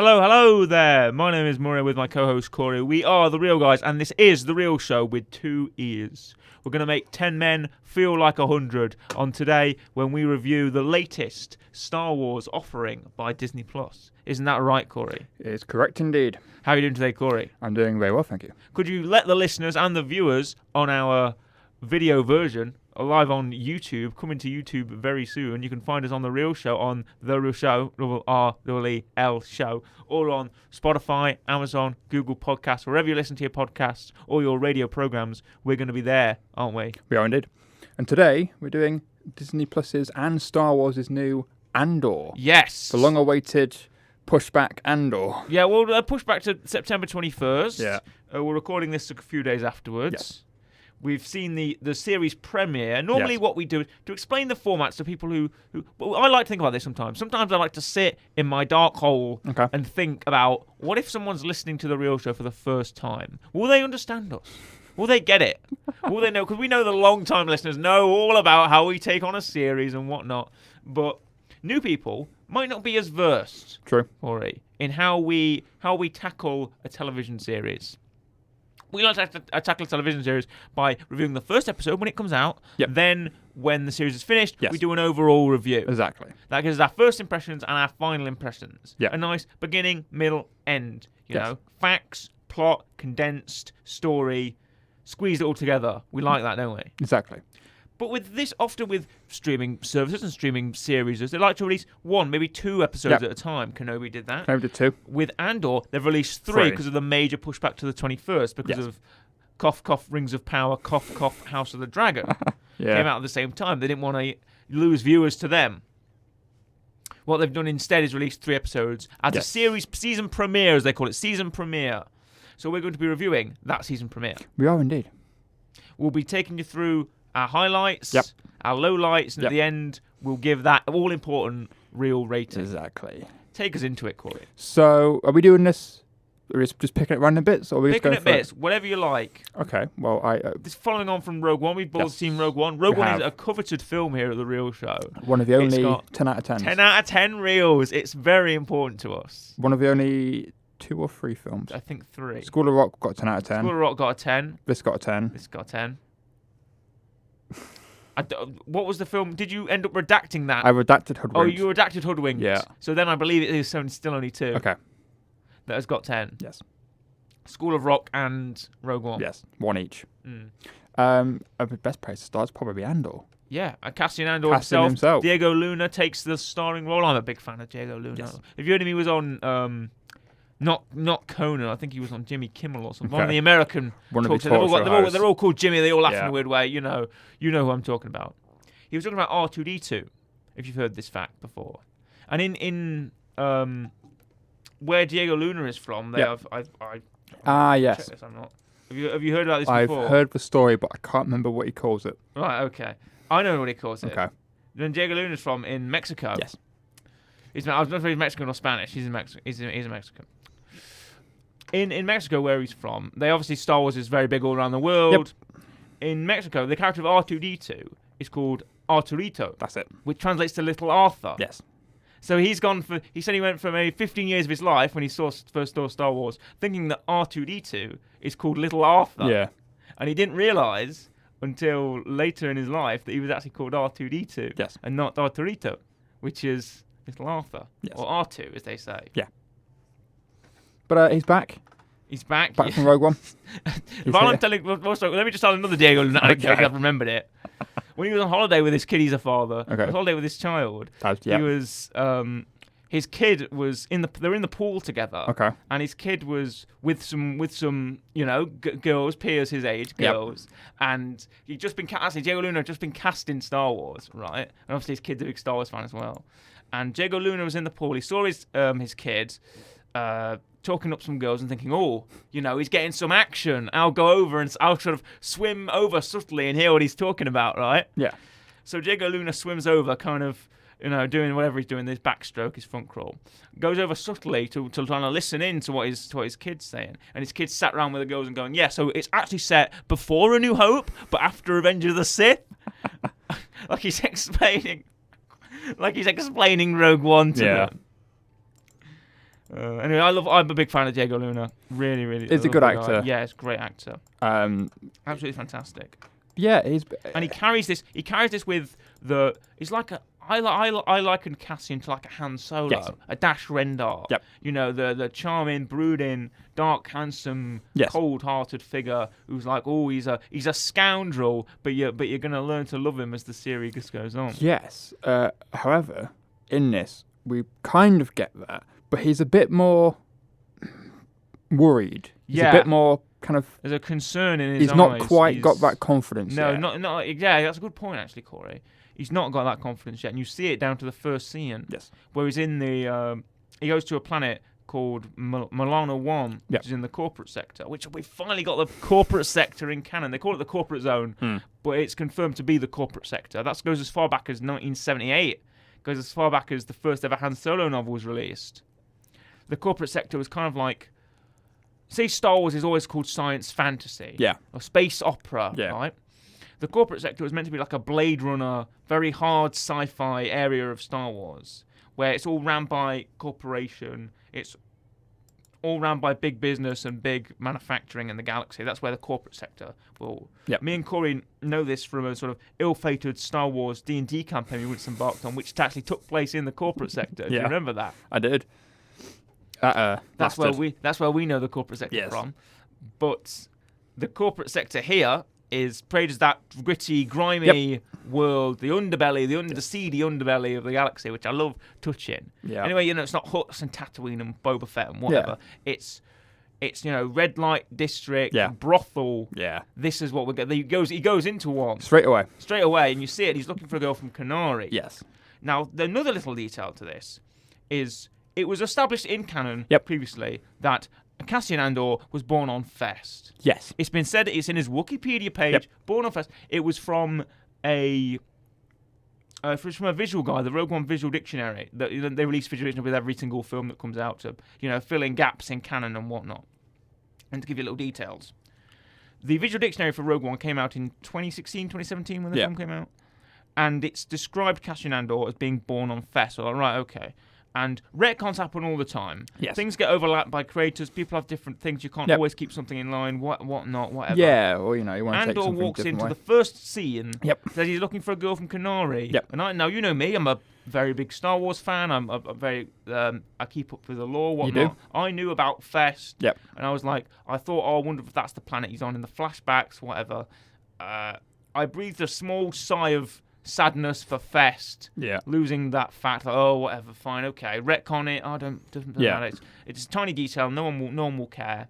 Hello there. My name is Murray with my co-host Corey. We are The Real Guys, and this is The Real Show with 2 ears. We're going to make 10 men feel like 100 on today when we review the latest Star Wars offering by Disney+. Isn't that right, Corey? It's correct indeed. How are you doing today, Corey? I'm doing very well, thank you. Could you let the listeners and the viewers on our video version live on YouTube, coming to YouTube very soon. You can find us on The Real Show, on The Real Show, REEL Show, or on Spotify, Amazon, Google Podcasts, wherever you listen to your podcasts or your radio programs. We're going to be there, aren't we? We are indeed. And today we're doing Disney Plus's and Star Wars' new Andor. Yes. The long-awaited pushback Andor. Yeah, we'll push back to September 21st. Yeah. We're recording this a few days afterwards. Yes. We've seen the series premiere. Normally Yes. what we do is to explain the formats to people who well, I like to think about this sometimes. Sometimes I like to sit in my dark hole and think about, what if someone's listening to The Real Show for the first time? Will they understand us? Will they get it? Will they know? Because we know the long-time listeners know all about how we take on a series and whatnot. But new people might not be as versed, True. Corey, in how we tackle a television series. We like to tackle a television series by reviewing the first episode when it comes out. Yep. Then, when the series is finished, Yes. we do an overall review. Exactly. That gives us our first impressions and our final impressions. Yeah. A nice beginning, middle, end. You Yes. know, facts, plot, condensed, story, squeeze it all together. We like that, don't we? Exactly. But with this, often with streaming services and streaming series, they like to release 1, maybe 2 episodes at a time. Kenobi did that. Kenobi did 2. With Andor, they've released 3 3. because of the major pushback to the 21st because of cough, cough, Rings of Power, cough, cough, House of the Dragon. Yeah. Came out at the same time. They didn't want to lose viewers to them. What they've done instead is release 3 episodes as a season premiere, as they call it, season premiere. So we're going to be reviewing that season premiere. We are indeed. We'll be taking you through our highlights, Yep. our lowlights, and at Yep. the end, we'll give that all-important real rating. Exactly. Take us into it, Corey. So, are we doing this? Are we just picking at random bits? Or are we Picking just at going bits, whatever you like. Okay, well, This following on from Rogue One, we've both seen Rogue One. Rogue We One is have. a coveted film here at The Real Show. one of the It's only got 10 out of 10. 10 out of 10 reels. It's very important to us. One of the only 2 or 3 films. I think 3. School of Rock got 10 out of 10. School of Rock got a 10. This got a 10. This got a 10. What was the film? Did you end up redacting that? I redacted Hoodwinked. Oh, you redacted Hoodwinked. Yeah. So then I believe it is still only 2 Okay. that has got 10. Yes. School of Rock and Rogue One. Yes. 1 each. Mm. The best place to start is probably Andor. Yeah, and Cassian Andor Cassian himself. Diego Luna takes the starring role. I'm a big fan of Diego Luna. Yes. If you heard him, he was on not Conan. I think he was on Jimmy Kimmel or something. One of Okay. the American One of the talk shows. talk show hosts. They're all called Jimmy. They all laugh in Yeah. a weird way. You know who I'm talking about. He was talking about R2D2. If you've heard this fact before, and in where Diego Luna is from, they have Yes. check this, I'm not. Have you heard about this I've before? heard the story, but I can't remember what he calls it. Right. Okay. I know what he calls it. Okay. Then Diego Luna's from in Mexico. Yes. I was not sure if he's Mexican or Spanish. He's a Mexican. In Mexico, where he's from, they obviously Star Wars is very big all around the world. Yep. In Mexico, the character of R2D2 is called Arturito. That's it. Which translates to Little Arthur. Yes. So he said he went for maybe 15 years of his life when he first saw Star Wars, thinking that R2D2 is called Little Arthur. Yeah. And he didn't realise until later in his life that he was actually called R2D2. Yes. And not Arturito, which is Little Arthur. Yes. Or R2, as they say. Yeah. But he's back. He's back. Back from Rogue One. While I'm telling, let me just tell another Diego anecdote. Okay. I've remembered it. When he was on holiday with his kid, he's a father. Okay. On holiday with his child. Yeah. He was. His kid was they're in the pool together. Okay. And his kid was with some girls, peers his age, girls, and he'd just been cast. Diego Luna had just been cast in Star Wars, right? And obviously his kid's a big Star Wars fan as well. And Diego Luna was in the pool. He saw his kid talking up some girls and thinking, oh, he's getting some action. I'll go over and I'll sort of swim over subtly and hear what he's talking about, right? Yeah. So Diego Luna swims over, kind of, doing whatever he's doing, his backstroke, his front crawl, goes over subtly to trying to listen in to what his kid's saying. And his kid sat around with the girls and going, yeah, so it's actually set before A New Hope, but after Revenge of the Sith. like he's explaining Rogue One to them. Anyway, I'm a big fan of Diego Luna. Really, really. He's a good lovely actor. guy. Yeah, he's a great actor. Absolutely fantastic. Yeah, he's. And he carries this. He carries this with the. He's like a. I liken Cassian to like a Han Solo, Yes. a Dash Rendar. Yep. You know, the charming, brooding, dark, handsome, Yes. cold-hearted figure who's like, oh, he's a scoundrel, but you're gonna learn to love him as the series goes on. Yes. However, in this, we kind of get that, but he's a bit more worried. He's a bit more kind of. There's a concern in his He's eyes. not quite got that confidence No, yet. not. Yeah, that's a good point actually, Corey. He's not got that confidence yet, and you see it down to the first scene. Yes. Where he's in the. He goes to a planet called Milano 1, which is in the corporate sector, which we finally got the corporate sector in canon. They call it the corporate zone, but it's confirmed to be the corporate sector. That goes as far back as 1978. Goes as far back as the first ever Han Solo novel was released. The corporate sector was kind of like. Say Star Wars is always called science fantasy. Yeah. Or space opera, Yeah. right? The corporate sector was meant to be like a Blade Runner, very hard sci-fi area of Star Wars, where it's all ran by corporation, it's all ran by big business and big manufacturing in the galaxy. That's where the corporate sector will. Yep. Me and Corey know this from a sort of ill-fated Star Wars D&D campaign we once embarked on, which actually took place in the corporate sector. Do you remember that? I did. That's where we know the corporate sector from. But the corporate sector here is portrayed as that gritty, grimy world, the underbelly, the seedy underbelly of the galaxy, which I love touching. Yeah. Anyway, it's not Hutts and Tatooine and Boba Fett and whatever. Yeah. It's red light district, Yeah. brothel. Yeah. This is what we get. He goes into one Straight away. and you see it. He's looking for a girl from Canary. Yes. Now, another little detail to this is it was established in canon previously that Cassian Andor was born on Fest. Yes. It's been said, it's in his Wikipedia page, Yep. born on Fest. It was from a visual guide, the Rogue One Visual Dictionary. They release visual dictionary with every single film that comes out to, fill in gaps in canon and whatnot. And to give you little details. The visual dictionary for Rogue One came out in 2016, 2017 when the film came out. And it's described Cassian Andor as being born on Fest. So, right, okay. And retcons happen all the time. Yes. Things get overlapped by creators. People have different things. You can't always keep something in line. Whatnot, whatever. Yeah, or you want to take Andor something walks different into way. the first scene. Yep. Says he's looking for a girl from Canary. Yep. And now you know me. I'm a very big Star Wars fan. I'm a very. I keep up with the lore. Whatnot. You do? I knew about Fest. Yep. And I was like, I thought, I wonder if that's the planet he's on in the flashbacks, whatever. I breathed a small sigh of sadness for Fest. Yeah. Losing that fact, like, oh, whatever, fine, okay, retcon it. Doesn't matter. It's a tiny detail. No one will care.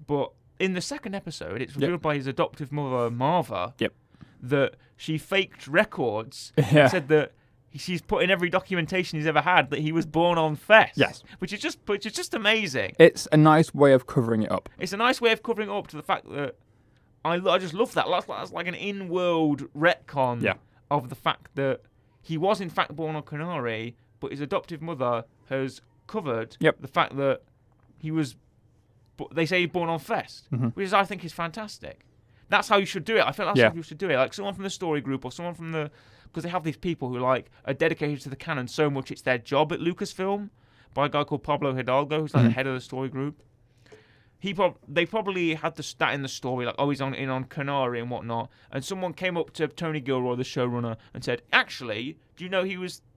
But in the second episode, it's revealed by his adoptive mother, Marva, that she faked records. Yeah. And said that she's put in every documentation he's ever had that he was born on Fest. Yes. Which is just amazing. It's a nice way of covering it up. It's a nice way of covering it up to the fact that I just love that. That's like an in-world retcon. Yeah. Of the fact that he was in fact born on Canary, but his adoptive mother has covered the fact that he was. They say he's born on Fest, which I think is fantastic. That's how you should do it. I feel that's how you should do it. Like someone from the story group or someone from because they have these people who are dedicated to the canon so much it's their job at Lucasfilm, by a guy called Pablo Hidalgo, who's like the head of the story group. They probably had the stat in the story, like, oh, he's in on Canary and whatnot. And someone came up to Tony Gilroy, the showrunner, and said, actually, do you know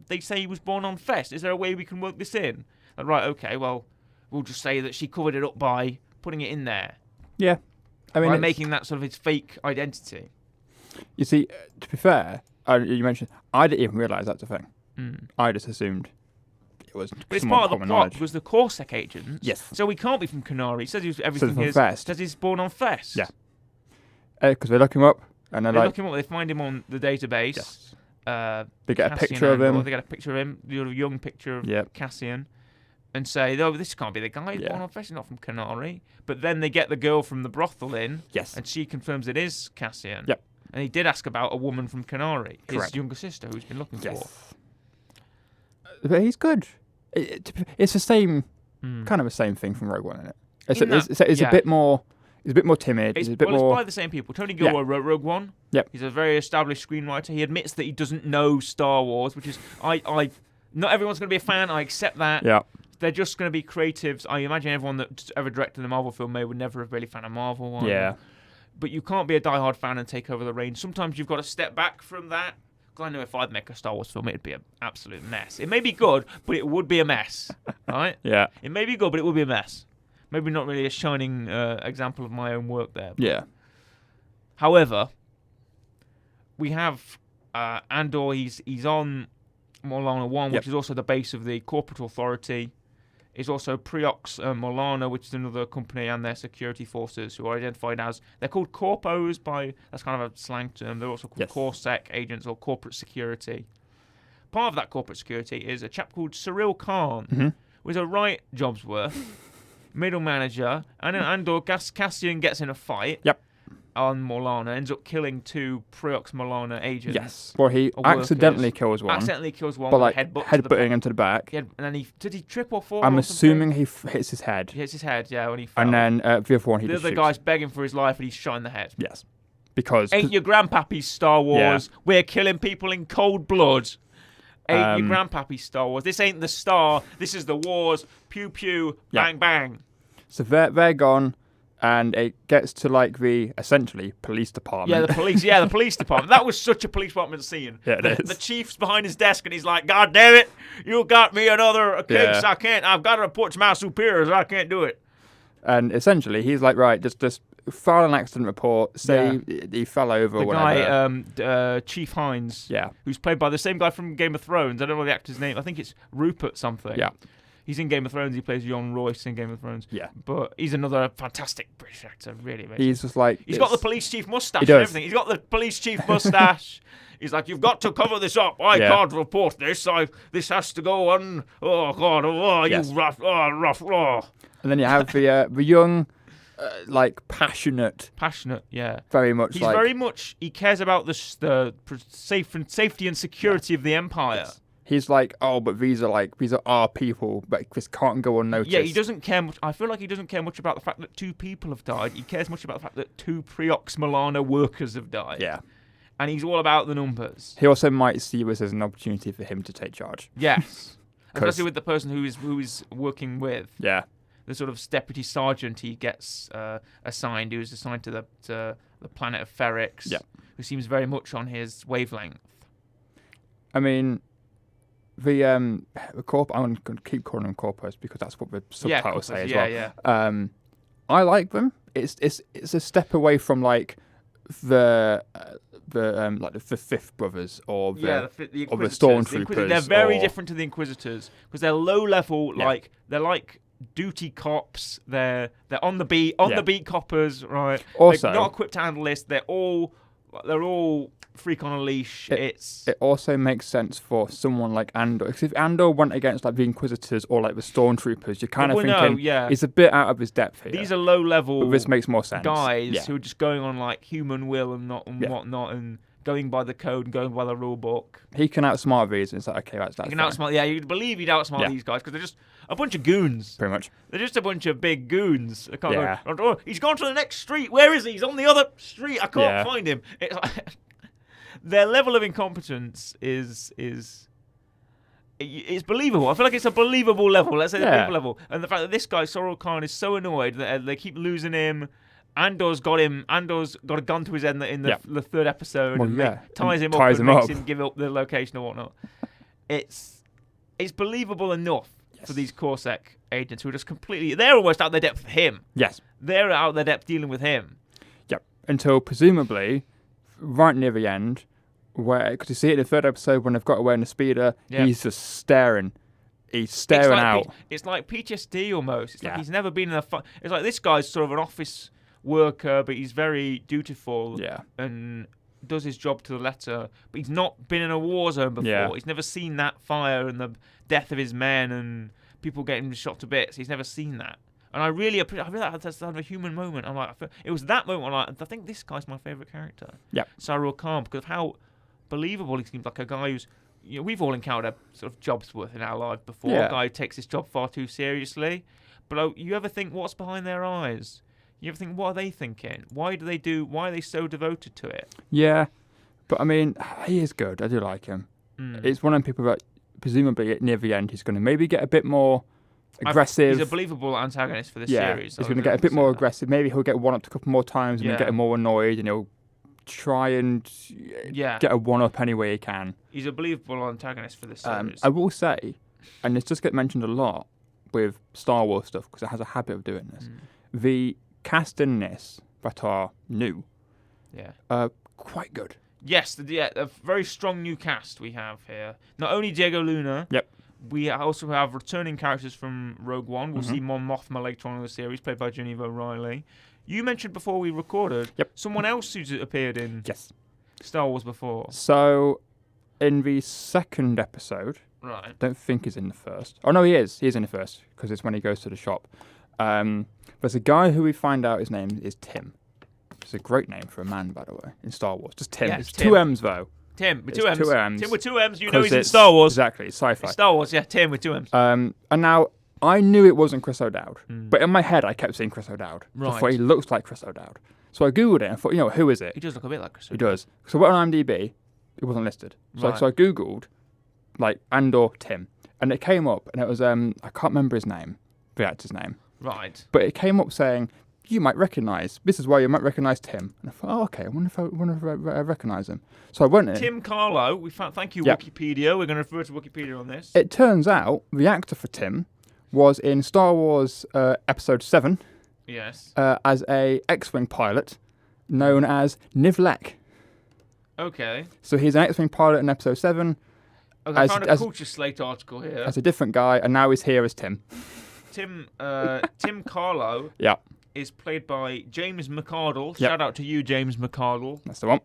they say he was born on Fest. Is there a way we can work this in? Like, right, okay, well, we'll just say that she covered it up by putting it in there. Yeah. I mean, by making that sort of his fake identity. You see, to be fair, you mentioned, I didn't even realise that's a thing. I just assumed it was. But it's part of the plot because the Corsac agents. Yes. So he can't be from Canary. He says everything is. Fest. Says he's born on Fest. Yeah. Because they look him up and they look him up. They find him on the database. Yes. They get a picture of him. They get a picture of him, the young picture of Cassian, and say, "Oh, this can't be the guy. He's born on Fest. He's not from Canary." But then they get the girl from the brothel in. Yes. And she confirms it is Cassian. Yep. And he did ask about a woman from Canary, Correct. his younger sister, who's been looking for. But he's good. It's the same, kind of the same thing from Rogue One, isn't it? It's a bit more. He's a bit more timid. He's a bit more. It's by the same people. Tony Gilroy wrote Rogue One. Yep. He's a very established screenwriter. He admits that he doesn't know Star Wars, which is not everyone's going to be a fan. I accept that. Yeah. they're just going to be creatives. I imagine everyone that's ever directed a Marvel film would never have really found a Marvel one. Yeah. But you can't be a diehard fan and take over the reins. Sometimes you've got to step back from that. Because I know if I'd make a Star Wars film, it'd be an absolute mess. It may be good, but it would be a mess, right? Yeah. It may be good, but it would be a mess. Maybe not really a shining example of my own work there. Yeah. However, we have Andor. He's on Morlana 1, which is also the base of the corporate authority. Is also Preox Morlana, which is another company, and their security forces, who are identified as, they're called corpos that's kind of a slang term. They're also called CorSec agents or corporate security. Part of that corporate security is a chap called Cyril Khan, who is a right job's worth, middle manager, and Andor Cassian gets in a fight. On Morlana, ends up killing 2 Preox Morlana agents. Yes. Well, he accidentally kills one. But like headbutting him to the back. And then did he trip or fall? I'm assuming he hits his head. He hits his head, yeah, when he fell. And then the other one he the just other shoots. guy's begging for his life and he's shot in the head. Yes. Because ain't your grandpappy's Star Wars. Yeah. We're killing people in cold blood. Ain't your grandpappy's Star Wars. This ain't the Star. This is the Wars. Pew pew. Bang bang. So they're gone. And it gets to like the essentially police department. Yeah, the police department. That was such a police department scene. Yeah, it is. The chief's behind his desk and he's like, "God damn it, you got me another case. Yeah. I've got to report to my superiors. I can't do it." And essentially, he's like, "Right, just file an accident report. Say he fell over or whatever." The guy, Chief Hines. Yeah. Who's played by the same guy from Game of Thrones. I don't know the actor's name. I think it's Rupert something. Yeah. He's in Game of Thrones. He plays Jon Royce in Game of Thrones. Yeah. But he's another fantastic British actor, really amazing. He's just like... He's got the police chief mustache and everything. He's got the police chief mustache. He's like, "You've got to cover this up. I can't report this. This has to go on. Oh, God. Oh, you rough. And then you have the young... passionate, yeah. Very much. He cares about the safety and security of the Empire. Yes. He's like, "Oh, but these are our people, but this can't go unnoticed." Yeah, he doesn't care much. I feel like he doesn't care much about the fact that 2 people have died. He cares much about the fact that 2 Preox Morlana workers have died. Yeah. And he's all about the numbers. He also might see this as an opportunity for him to take charge. Yes. Especially with the person who is working with. Yeah. The sort of deputy sergeant he gets assigned, who's assigned to the planet of Ferrix. Yeah. Who seems very much on his wavelength. I mean... The corp. I'm going to keep calling them corpos because that's what the subtitles say as well. Yeah. I like them. It's a step away from like the 5th brothers or the stormtroopers. They're very different to the Inquisitors because they're low level. Like they're like duty cops. They're on the beat coppers, right? Also, they're not equipped to handle this. They're all freak on a leash. It also makes sense for someone like Andor. Because if Andor went against like the Inquisitors or like the Stormtroopers, you're kind of thinking he's a bit out of his depth here. These are low level. But this makes more sense. Guys who are just going on like human will and whatnot and going by the code and going by the rule book. He can outsmart these, and it's like, okay, that's he can outsmart. Yeah, you'd believe he'd outsmart these guys because they're just a bunch of goons. Pretty much. They're just a bunch of big goons. I can't go, he's gone to the next street. Where is he? He's on the other street. I can't find him. It's like, their level of incompetence is believable. I feel like it's a believable level. Let's say the believable level. And the fact that this guy, Cyril Khan, is so annoyed that they keep losing him. Andor's got a gun to his head in the 3rd episode ties him up and makes him give up the location or whatnot. It's believable enough for these CorSec agents who are just they're almost out of their depth for him. Yes. They're out of their depth dealing with him. Yep. Until presumably right near the end, because you see it in the 3rd episode when they've got away in the speeder, he's just staring. He's staring out. It's like PTSD almost. It's like he's never been in a fight. It's like this guy's sort of an office worker, but he's very dutiful and does his job to the letter. But he's not been in a war zone before. Yeah. He's never seen that fire and the death of his men and people getting shot to bits. He's never seen that. And I really appreciate that's a human moment. I'm like, it was that moment. I think this guy's my favourite character. Yeah, Cyril Khan, because of how believable he seems like a guy who's. We've all encountered sort of jobs worth in our life before. Yeah. A guy who takes his job far too seriously. But you ever think what's behind their eyes? You ever think what are they thinking? Why are they so devoted to it? Yeah, but I mean, he is good. I do like him. It's one of them people that presumably near the end he's going to maybe get a bit more aggressive. He's a believable antagonist for this series. He's going to get a bit more aggressive. Maybe he'll get one up a couple more times and then get more annoyed, and he'll try and get a one-up any way he can. He's a believable antagonist for this series. I will say, and this just gets mentioned a lot with Star Wars stuff because it has a habit of doing this. The cast in this that are new, are quite good. Yes, a very strong new cast we have here. Not only Diego Luna. Yep. We also have returning characters from Rogue One. We'll see Mon Mothma later on in the series, played by Genevieve O'Reilly. You mentioned before we recorded someone else who's appeared in Star Wars before. So, in the second episode, I don't think he's in the first. Oh, no, he is. He is in the first, because it's when he goes to the shop. There's a guy who we find out his name is Tim. It's a great name for a man, by the way, in Star Wars. Just Tim. It's Tim. 2 M's, though. Tim with 2 M's. 2 M's. Tim with 2 M's. You know he's in Star Wars. Exactly. It's sci-fi. It's Star Wars, Tim with 2 M's. And now, I knew it wasn't Chris O'Dowd. But in my head, I kept saying Chris O'Dowd. I thought he looks like Chris O'Dowd. So I Googled it and thought, who is it? He does look a bit like Chris O'Dowd. He does. So I went on IMDb. It wasn't listed. So I Googled, Andor Tim. And it came up, and it was, I can't remember his name, the actor's name. Right. But it came up saying, this is why you might recognise Tim. And I thought, okay, I wonder if I recognise him. So I went in. Tim Carlo. Thank you, Wikipedia. We're going to refer to Wikipedia on this. It turns out the actor for Tim was in Star Wars Episode 7 as a X-Wing pilot known as Nivlek. Okay. So he's an X-Wing pilot in Episode 7. I found a Culture Slate article here. As a different guy, and now he's here as Tim. Tim Carlo is played by James McArdle. Shout out to you, James McArdle. That's the one.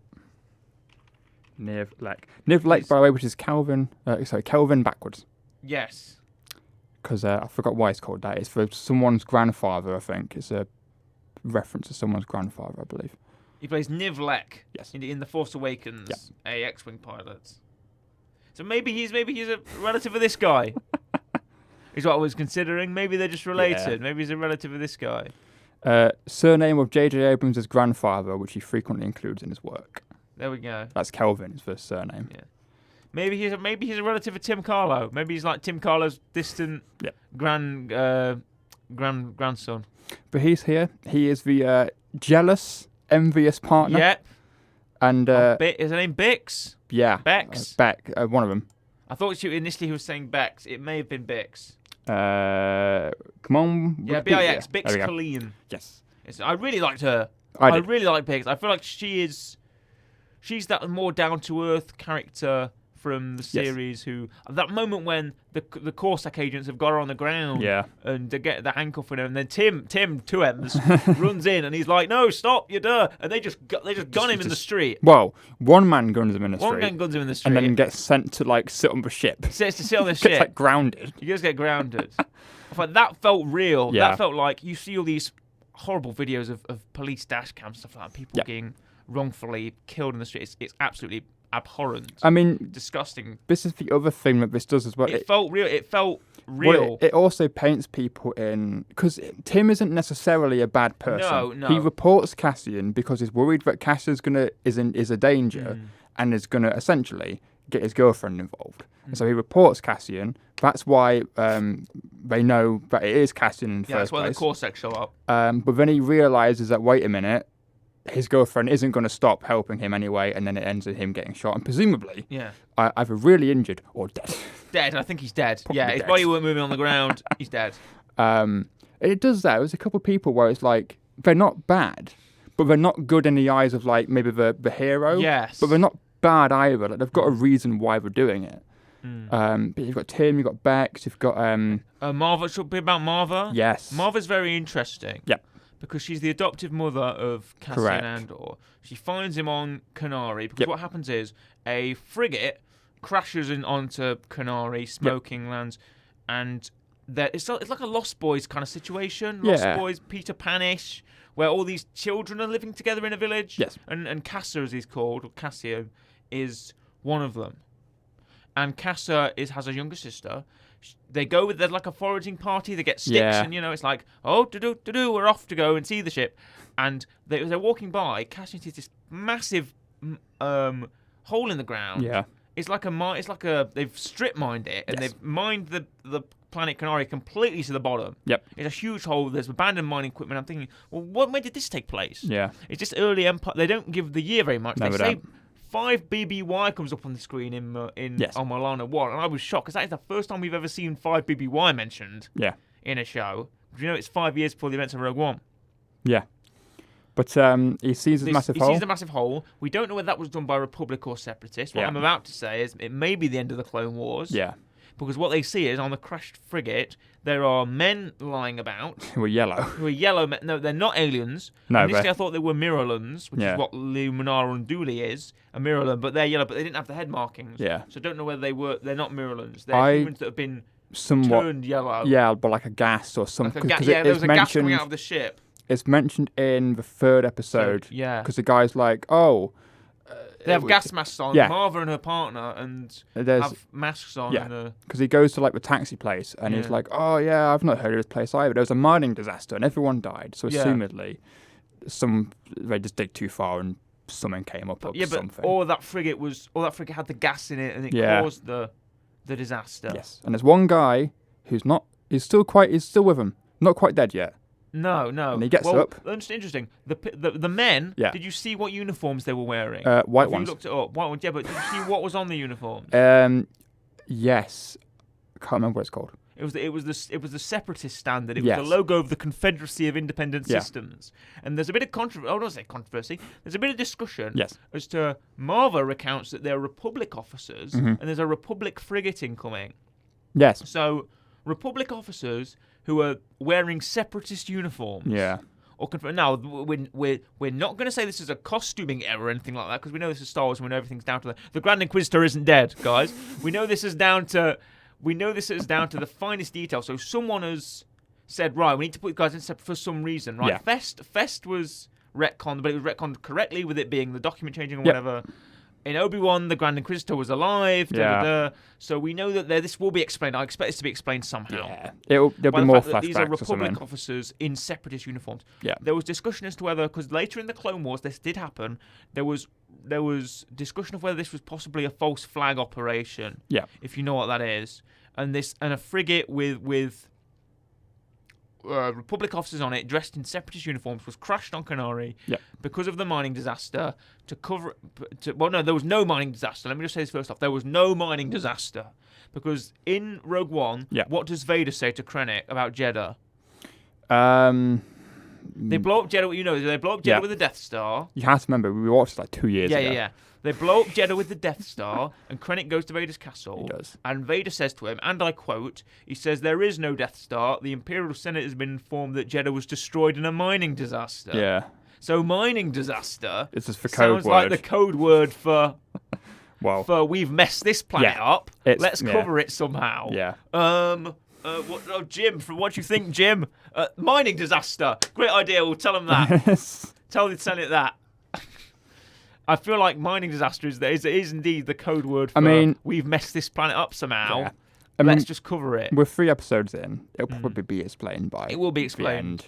Nivlek. Nivlek, by the way, which is Kelvin backwards. Yes. Because I forgot why it's called that. It's for someone's grandfather, I think. It's a reference to someone's grandfather, I believe. He plays Nivlek yes. in The Force Awakens, a X-Wing pilot. So maybe he's a relative of this guy. Is what I was considering. Maybe they're just related. Yeah. Maybe he's a relative of this guy. Surname of J.J. Abrams' grandfather, which he frequently includes in his work. There we go. That's Kelvin's first surname. Yeah. Maybe he's a relative of Tim Carlo. Maybe he's like Tim Carlo's distant grandson. But he's here. He is the jealous, envious partner. Yep. And is her name Bix? Yeah. Bex. Beck. One of them. I thought initially he was saying Bex. It may have been Bix. Come on. Yeah, Bix. Bix Colleen. Yes. I really liked her. I really like Bix. I feel like she's that more down to earth character from the series who at that moment when the Corsac agents have got her on the ground and they get the handcuff in her, and then Tim 2 M's runs in and he's like, no, stop, you're duh, and they just gun him in the street. Well, one man guns him in the street. One man guns him in the street. And then gets sent to sit on the ship. Sits to sit on the ship. Gets grounded. You just get grounded. I thought that felt real. Yeah. That felt like you see all these horrible videos of police dash cams and stuff like that, people getting wrongfully killed in the street. It's absolutely abhorrent. I mean, disgusting. This is the other thing that this does as well. It felt real. It felt real. It also paints people in, because Tim isn't necessarily a bad person. No. He reports Cassian because he's worried that Cassian's is a danger and is gonna essentially get his girlfriend involved. And so he reports Cassian. That's why they know that it is Cassian in the first place. That's why the Corsac show up. But then he realizes that, wait a minute, his girlfriend isn't going to stop helping him anyway, and then it ends with him getting shot and presumably either really injured or dead. Dead. I think he's dead. Probably his body weren't moving on the ground. He's dead. It does that. There's a couple of people where it's like they're not bad, but they're not good in the eyes of maybe the hero. Yes. But they're not bad either. They've got a reason why they're doing it. But you've got Tim, you've got Bex, you've got Marva. Should be about Marva. Yes. Marva's very interesting. Yep. Because she's the adoptive mother of Cassian Andor. She finds him on Canary because what happens is a frigate crashes onto Canary, smoking lands, and it's like a Lost Boys kind of situation. Lost Boys, Peter Pan-ish, where all these children are living together in a village. Yes. And Cassa, as he's called, or Cassio, is one of them. And Cassa has a younger sister. They go there's like a foraging party. They get sticks, and it's like, we're off to go and see the ship. And they're walking by. Cassian sees this massive hole in the ground. Yeah, it's like they've strip mined it, and they've mined the planet Canary completely to the bottom. Yep. It's a huge hole. There's abandoned mining equipment. I'm thinking, well, when did this take place? Yeah. It's just early Empire. They don't give the year very much. No, they they say don't. 5 BBY comes up on the screen in Yes. on Milano 1, and I was shocked because that is the first time we've ever seen 5 BBY mentioned in a show. Do you know it's 5 years before the events of Rogue One? Yeah. But he sees this massive hole. He sees the massive hole. We don't know whether that was done by Republic or Separatists. What I'm about to say is it may be the end of the Clone Wars. Yeah. Because what they see is on the crashed frigate, there are men lying about. Who are yellow. Who are yellow men. No, they're not aliens. No, Initially, I thought they were Mirrorlands, which Yeah. is what Luminara and Dooley is, a Mirrorland, but they're yellow, but they didn't have the head markings. Yeah. So I don't know whether they're not Mirrorlands. They're humans that have been somewhat turned yellow. Yeah, but like a gas or something. Like there was a gas coming out of the ship. It's mentioned in the 3rd episode. So, yeah. Because the guy's like, oh. They have gas masks on. Yeah. Marva and her partner and There's- have masks on. Yeah. And, Because he goes to like the taxi place and he's Yeah. like, oh yeah, I've not heard of this place either. There was a mining disaster and everyone died. So Yeah. assumedly, they just dig too far and something came up or something. but all that frigate had the gas in it and it Yeah. caused the disaster. Yes. And there's one guy who's not. He's still with him. Not quite dead yet. No. And he gets well, up. That's interesting. The men. Yeah. Did you see what uniforms they were wearing? White Have ones. You looked it up. White ones. Yeah, but did you see what was on the uniforms? Yes. I can't remember what it's called. It was the separatist standard. It Yes. was the logo of the Confederacy of Independent Yeah. Systems. And there's a bit of controversy. There's a bit of discussion Yes. as to Marva recounts that they're Republic officers Mm-hmm. and there's a Republic frigate incoming. Yes. So Republic officers who are wearing separatist uniforms. Yeah. Now, we're not going to say this is a costuming error or anything like that because we know this is Star Wars and we know everything's down to the Grand Inquisitor isn't dead, guys. We know this is down to the finest detail. So someone has said, right, we need to put guys in separate for some reason, right? Yeah. Fest was retconned, but it was retconned correctly with it being the document changing or Yep. whatever. In Obi-Wan, the Grand Inquisitor was alive. So we know that this will be explained. I expect this to be explained somehow. Yeah. There'll By be the more fact that flashbacks these are or something. Republic officers in separatist uniforms. Yeah. There was discussion as to whether, because later in the Clone Wars this did happen, there was discussion of whether this was possibly a false flag operation. Yeah. If you know what that is, and a frigate with Republic officers on it, dressed in separatist uniforms, was crashed on Canary because of the mining disaster. There was no mining disaster. Let me just say this first off. There was no mining disaster because in Rogue One, what does Vader say to Krennic about Jeddah? They blow up Jeddah. They blow up Jeddah with a Death Star. You have to remember, we watched it like 2 years ago. Yeah. They blow up Jeddah with the Death Star, and Krennic goes to Vader's castle. He does. And Vader says to him, and I quote, he says, "There is no Death Star. The Imperial Senate has been informed that Jeddah was destroyed in a mining disaster." Yeah. So mining disaster It's just for code sounds like word. the code word for we've messed this planet up. Let's cover it somehow. Yeah. Jim, what do you think, Jim? Mining disaster. Great idea. We'll tell him that. Tell the Senate that. I feel like mining disaster is indeed the code word for we've messed this planet up somehow. Yeah. Let's just cover it. We're 3 episodes in. It'll probably be explained by It will be the explained. end.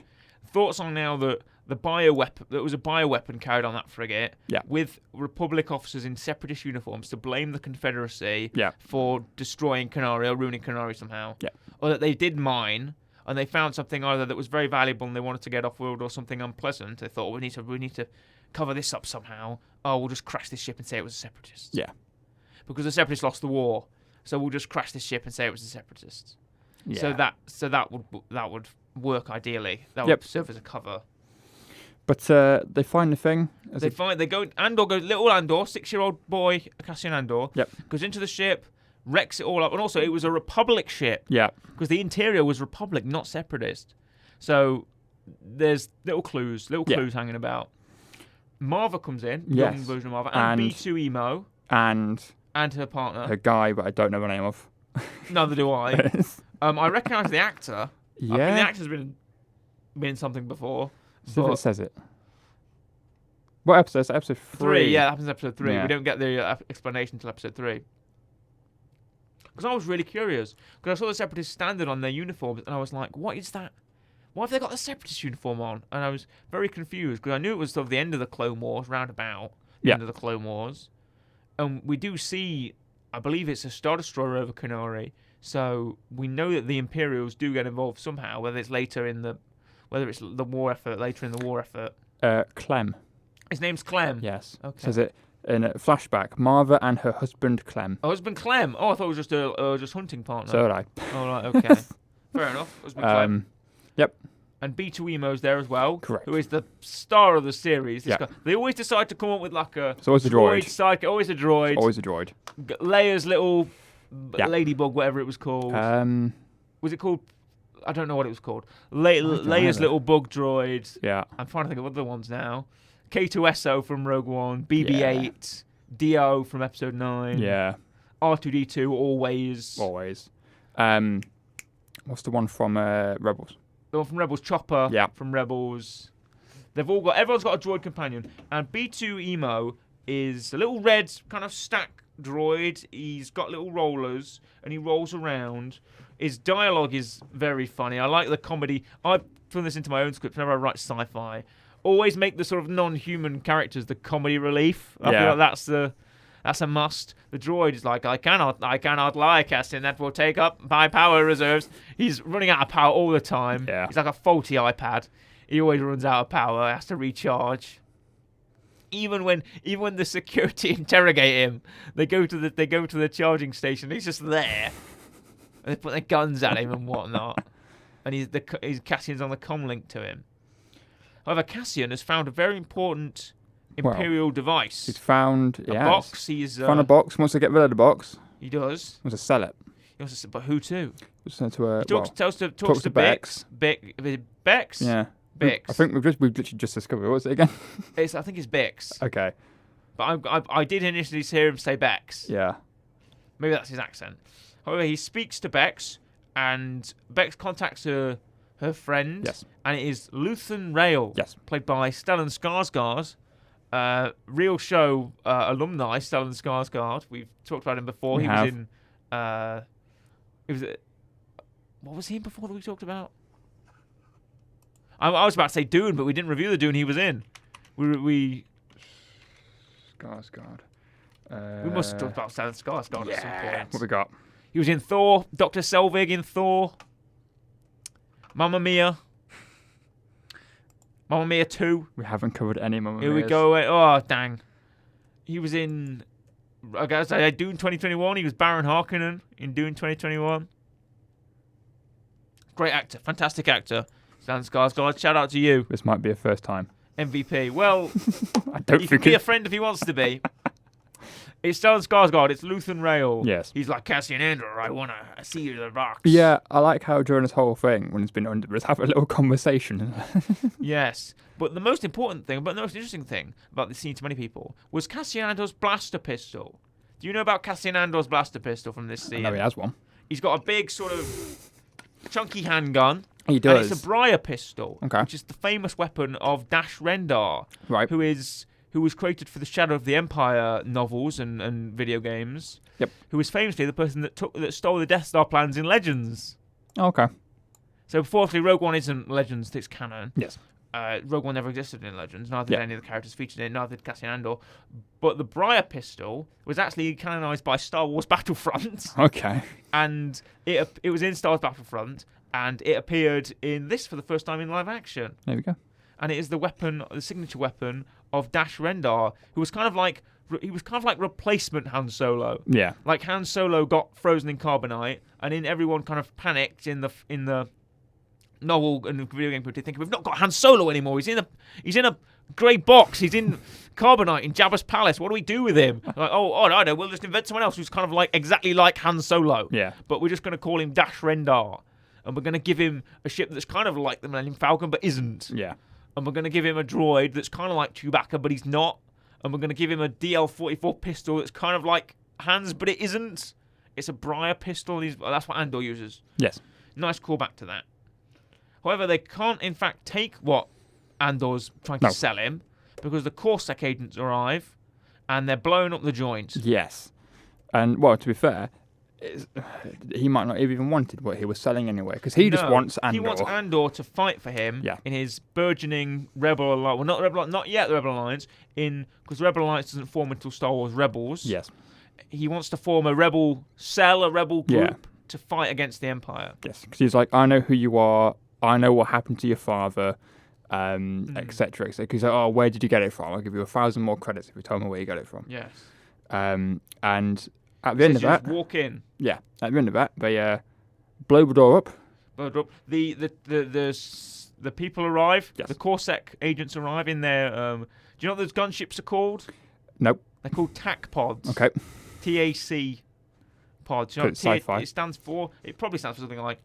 Thoughts on now that the bioweapon, there was a bioweapon carried on that frigate with Republic officers in separatist uniforms to blame the Confederacy for destroying Canary or ruining Canary somehow. Yeah. Or that they did mine and they found something either that was very valuable and they wanted to get off world or something unpleasant. They thought, we need to cover this up somehow. Oh, we'll just crash this ship and say it was the Separatists. Yeah. Because the Separatists lost the war. So we'll just crash this ship and say it was the Separatists. Yeah. So that would work ideally. That would serve as a cover. But they find the thing. Little Andor, 6-year-old boy, Cassian Andor, goes into the ship, wrecks it all up. And also, it was a Republic ship. Yeah. Because the interior was Republic, not Separatist. So there's little clues hanging about. Marva comes in, young version of Marva, and B2 Emo. And her partner. Her guy, but I don't know the name of. Neither do I. I recognise the actor. Yeah. I think the actor's been in something before. See if it says it. What episode? Is that episode 3? Yeah, that happens in episode 3. Yeah. We don't get the explanation until episode 3. Because I was really curious. Because I saw the Separatist standard on their uniforms, and I was like, what is that? Why have they got the Separatist uniform on? And I was very confused, because I knew it was sort of the end of the Clone Wars, roundabout the end of the Clone Wars. And we do see, I believe it's a Star Destroyer over Canary. So we know that the Imperials do get involved somehow, whether it's the war effort, later in the war effort. Clem. His name's Clem. Yes. Okay. Says it in a flashback. Marva and her husband Clem. Oh, husband Clem. Oh, I thought it was just a just hunting partner. So did I. Oh, right. Okay. Fair enough. Husband Clem. Yep. And B2 Emo's there as well. Correct. Who is the star of the series. Yeah. They always decide to come up with like a... It's always a droid. Sidekick, always a droid. Always a droid. Leia's little ladybug, whatever it was called. Was it called... I don't know what it was called. Leia's little bug droid. Yeah. I'm trying to think of other ones now. K2SO from Rogue One. BB-8. Dio from Episode 9. Yeah. R2-D2, always. Always. What's the one from Rebels? The one from Rebels, Chopper. Yeah. From Rebels. Everyone's got a droid companion. And B2 Emo is a little red kind of stack droid. He's got little rollers and he rolls around. His dialogue is very funny. I like the comedy. I've put this into my own script whenever I write sci-fi. Always make the sort of non-human characters the comedy relief. I feel like that's a must. The droid is like, I cannot lie, Cassian. That will take up my power reserves. He's running out of power all the time. Yeah. He's like a faulty iPad. He always runs out of power. Has to recharge. Even when the security interrogate him, they go to the charging station. He's just there. And they put their guns at him and whatnot. And Cassian's on the comlink to him. However, Cassian has found a very important Imperial device. He's found a box. He's found a box. Wants to get rid of the box. He does. Wants to sell it. He wants to, but who to? Talks to talks to Bex. Bex. Yeah. Bix. I think we've literally just discovered. What was it again? I think it's Bix. Okay. But I did initially hear him say Bex. Yeah. Maybe that's his accent. However, he speaks to Bex, and Bex contacts her friend. Yes. And it is Luthen Rail. Yes. Played by Stellan Skarsgård. Real show alumni, Stellan Skarsgård. We've talked about him before. Was in. What was he in before that we talked about? I was about to say Dune, but we didn't review the Dune he was in. We Skarsgård. We must talk about Stellan Skarsgård at some point. What we got? He was in Thor. Dr. Selvig in Thor. Mamma Mia. Mamma Mia 2. We haven't covered any Mamma Mias. Here we go. Oh, dang. He was in... I gotta say, Dune 2021. He was Baron Harkonnen in Dune 2021. Great actor. Fantastic actor. Stellan Skarsgård. Shout out to you. This might be a first time. MVP. Well, I don't he think can be a friend if he wants to be. It's Stellan Skarsgård. It's Luthen Rail. Yes. He's like, Cassian Andor, I want to see you in the box. Yeah, I like how during this whole thing, when it's been under, let's have a little conversation. Yes. But the most important thing, but the most interesting thing about this scene to many people was Cassian Andor's blaster pistol. Do you know about Cassian Andor's blaster pistol from this scene? I know he has one. He's got a big sort of chunky handgun. He does. And it's a Briar pistol, okay, which is the famous weapon of Dash Rendar, right? Who was created for the Shadow of the Empire novels and video games. Yep. Who was famously the person that stole the Death Star plans in Legends. Okay. So, unfortunately, Rogue One isn't Legends; it's canon. Yes. Rogue One never existed in Legends. Neither did any of the characters featured in it. Neither did Cassian Andor. But the Briar pistol was actually canonized by Star Wars Battlefront. Okay. And it was in Star Wars Battlefront, and it appeared in this for the first time in live action. There we go. And it is the signature weapon of Dash Rendar, who was kind of like replacement Han Solo. Yeah. Like Han Solo got frozen in carbonite, and then everyone kind of panicked in the novel and video game community, thinking we've not got Han Solo anymore. He's in a grey box. He's in carbonite in Jabba's palace. What do we do with him? Like, I know. We'll just invent someone else who's kind of like exactly like Han Solo. Yeah. But we're just going to call him Dash Rendar, and we're going to give him a ship that's kind of like the Millennium Falcon but isn't. Yeah. And we're going to give him a droid that's kind of like Chewbacca, but he's not. And we're going to give him a DL-44 pistol that's kind of like Han's, but it isn't. It's a Briar pistol. That's what Andor uses. Yes. Nice callback to that. However, they can't, in fact, take what Andor's trying to sell him, because the Corsac agents arrive, and they're blowing up the joint. Yes. And, well, to be fair, he might not have even wanted what he was selling anyway, because he just wants Andor. He wants Andor to fight for him in his burgeoning Rebel Alliance. Well, not yet the Rebel Alliance, because the Rebel Alliance doesn't form until Star Wars Rebels. Yes. He wants to form a rebel cell, a rebel group to fight against the Empire. Yes, because he's like, I know who you are. I know what happened to your father, etc. Because he's like, oh, where did you get it from? I'll give you 1,000 more credits if you tell me where you got it from. Yes. And at the end of that, just walk in. Yeah, at the end of that, they blow the door up. The people arrive. Yes. The Corsac agents arrive in their. Do you know what those gunships are called? Nope. They're called TAC pods. Okay. TAC pods. You know, sci-fi. It stands for. It probably stands for something like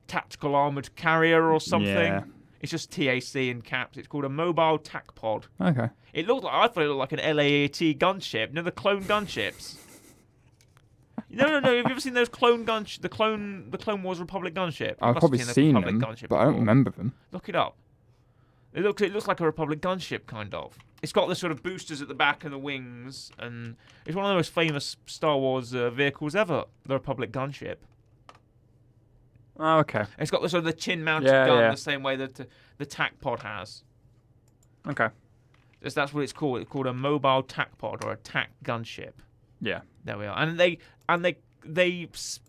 Tactical Armored Carrier or something. Yeah. It's just TAC in caps. It's called a mobile TAC pod. Okay. I thought it looked like an LAAT gunship. You know the clone gunships. No. Have you ever seen those clone the Clone Wars Republic gunship? I've probably seen them, but I don't remember them. Look it up. It looks like a Republic gunship, kind of. It's got the sort of boosters at the back and the wings, and it's one of the most famous Star Wars vehicles ever. The Republic gunship. Oh, okay. It's got the sort of the chin-mounted gun, the same way that the TAC pod has. Okay. That's what it's called. It's called a mobile TAC pod or a TAC gunship. Yeah. There we are. And they I was